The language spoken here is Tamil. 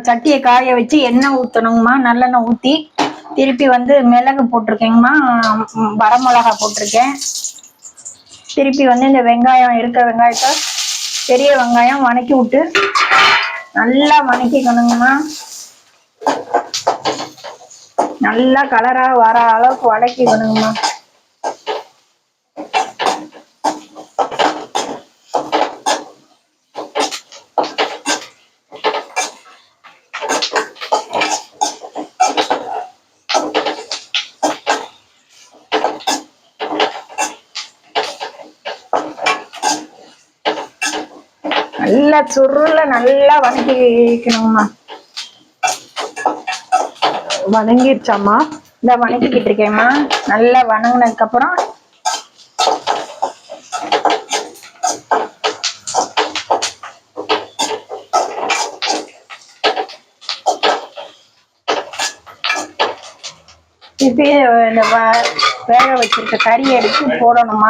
சட்டியை காய வச்சு எண்ணெய் ஊற்றணுங்கம்மா. நல்லெண்ணெய் ஊற்றி திருப்பி வந்து மிளகு போட்டிருக்கேங்கம்மா, வரமிளகா போட்டிருக்கேன். திருப்பி வந்து இந்த வெங்காயம் இருக்கிற வெங்காயத்தை பெரிய வெங்காயம் வணக்கி விட்டு நல்லா வணக்கிக்கணுங்கம்மா. நல்லா கலராக வர அளவுக்கு வதக்கிக்கணுங்கம்மா. நல்லா சுருள நல்லா வதக்கிக்கணுங்கம்மா. வணங்கிருச்சாம்மா? இந்த வணக்கிக்கிட்டு இருக்கேம்மா. நல்லா வணங்கினதுக்கு அப்புறம் திருப்பி இந்த வேக வச்சிருக்க கறி எடுத்து போடணுமா.